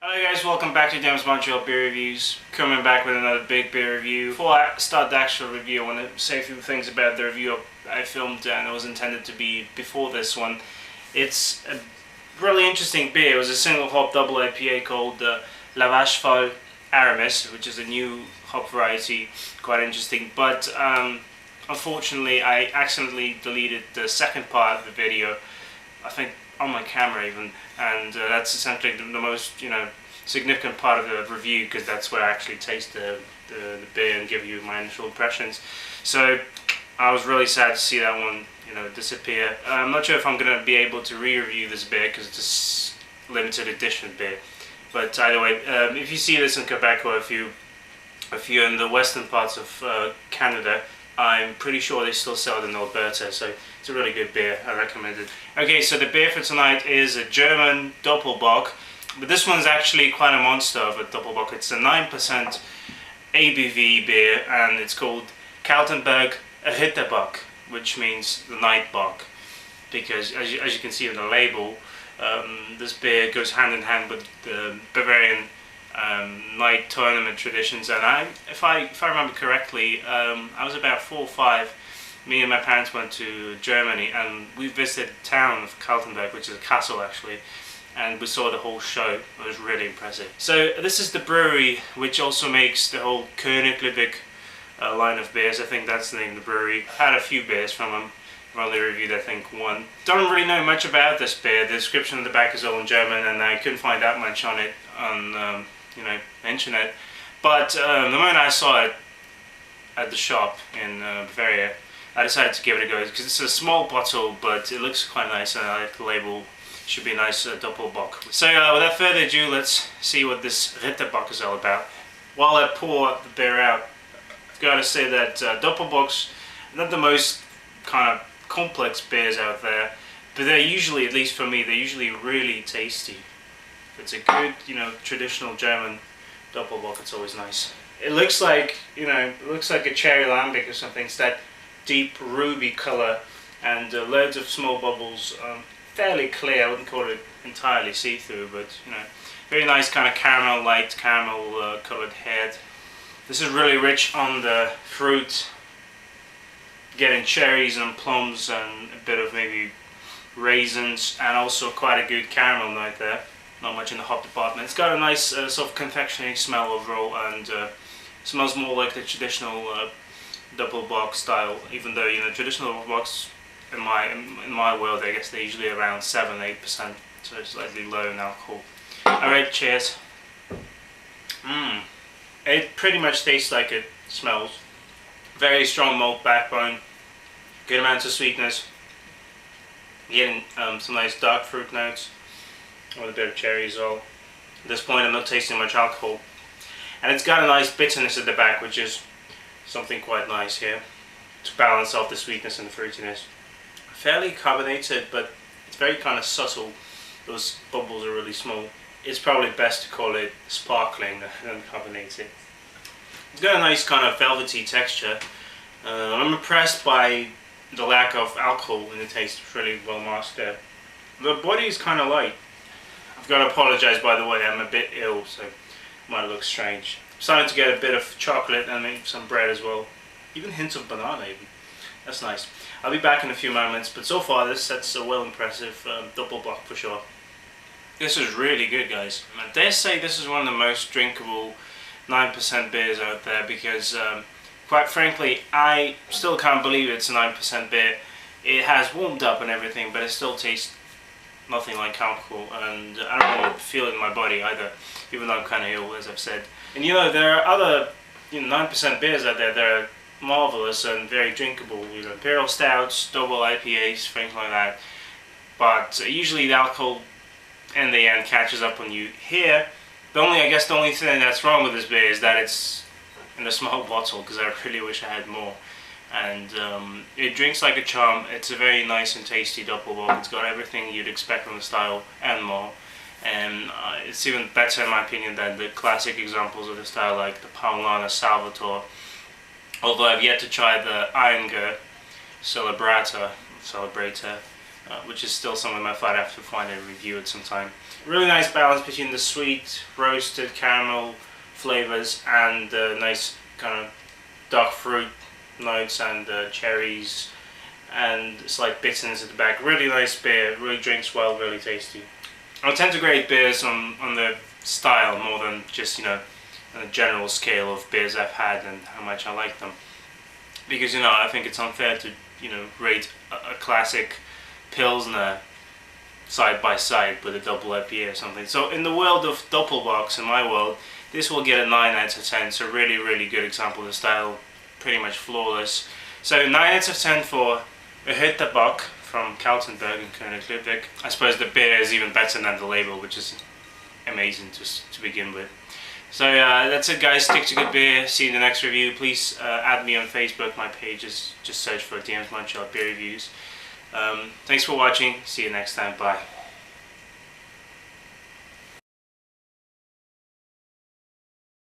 Hello guys, welcome back to Montreal Beer Reviews. Coming back with another big beer review. Before I start the actual review, I want to say a few things about the review I filmed and it was intended to be before this one. It's a really interesting beer. It was a single hop double IPA called La Vache Aramis, which is a new hop variety, quite interesting. But unfortunately I accidentally deleted the second part of the video, I think on my camera even, and that's essentially the most significant part of the review, because that's where I actually taste the beer and give you my initial impressions. So I was really sad to see that one disappear. I'm not sure if I'm going to be able to re-review this beer because it's a limited edition beer, but either way, if you see this in Quebec, or if you're in the western parts of Canada, I'm pretty sure they still sell it in Alberta, so it's a really good beer. I recommend it. Okay, so the beer for tonight is a German doppelbock, but this one's actually quite a monster of a doppelbock. It's a 9% ABV beer, and it's called Kaltenberg Ritterbock, which means the KnightBock, because as you can see on the label, this beer goes hand in hand with the Bavarian night tournament traditions. And if I remember correctly, I was about 4 or 5. Me and my parents went to Germany and we visited the town of Kaltenberg, which is a castle actually, and we saw the whole show. It was really impressive. So this is the brewery which also makes the whole Konig-Ludwig line of beers. I think that's the name of the brewery. I had a few beers from them. I've only reviewed I think one. Don't really know much about this beer. The description on the back is all in German and I couldn't find out much on it on internet. But the moment I saw it at the shop in Bavaria, I decided to give it a go, because it's a small bottle but it looks quite nice and I like the label. It should be a nice doppelbock. So without further ado, let's see what this Ritterbock is all about. While I pour the beer out, I've got to say that doppelbocks are not the most kind of complex beers out there, but they're usually, at least for me, they're usually really tasty. If it's a good, traditional German doppelbock, it's always nice. It looks like, it looks like a cherry lambic or something. It's that deep ruby color and loads of small bubbles. Fairly clear. I wouldn't call it entirely see-through, but very nice kind of caramel, light caramel colored head. This is really rich on the fruit, getting cherries and plums and a bit of maybe raisins, and also quite a good caramel note there. Not much in the hop department. It's got a nice sort of confectionery smell overall, and smells more like the traditional doppelbock style. Even though traditional doppelbocks in my world, I guess they're usually around 7-8%, so it's slightly low in alcohol. All right, cheers. It pretty much tastes like it smells. Very strong malt backbone, good amounts of sweetness. Getting some nice dark fruit notes with a bit of cherry as well. At this point I'm not tasting much alcohol, and it's got a nice bitterness at the back, which is something quite nice here to balance off the sweetness and the fruitiness. Fairly carbonated, but it's very kind of subtle. Those bubbles are really small. It's probably best to call it sparkling than carbonated. It's got a nice kind of velvety texture. I'm impressed by the lack of alcohol in the taste. It's really well masked there. The body is kind of light. I've got to apologise, by the way, I'm a bit ill, so it might look strange. I'm starting to get a bit of chocolate and maybe some bread as well. Even hints of banana even. That's nice. I'll be back in a few moments, but so far that's a well impressive doppelbock for sure. This is really good, guys. I dare say this is one of the most drinkable 9% beers out there, because quite frankly I still can't believe it's a 9% beer. It has warmed up and everything, but it still tastes nothing like alcohol, and I don't really feel it in my body either, even though I'm kind of ill, as I've said. And there are other 9% beers out there that are marvelous and very drinkable, imperial stouts, double IPAs, things like that, but usually the alcohol in the end catches up on you. Here, I guess the only thing that's wrong with this beer is that it's in a small bottle, because I really wish I had more. And it drinks like a charm. It's a very nice and tasty doppelbock. It's got everything you'd expect from the style and more. And it's even better in my opinion than the classic examples of the style like the Paulana Salvatore. Although I've yet to try the Irongur Celebrator, which is still something I thought I'd have to find a review at some time. Really nice balance between the sweet, roasted caramel flavors and the nice kind of dark fruit notes and cherries and slight bitterness at the back. Really nice beer, really drinks well, really tasty. I tend to grade beers on the style more than just, you know, on a general scale of beers I've had and how much I like them. Because, you know, I think it's unfair to, you know, rate a classic Pilsner side by side with a double IPA or something. So in the world of doppelbocks, in my world, this will get a 9 out of 10. So really, really good example of the style, pretty much flawless. So 9 out of 10 for a Ritterbock from Kaltenberg and Konig-Ludwig. I suppose the beer is even better than the label, which is amazing to begin with. So that's it, guys. Stick to good beer. See you in the next review. Please add me on Facebook. My page is just search for DM's Montreal Beer Reviews. Thanks for watching. See you next time. Bye.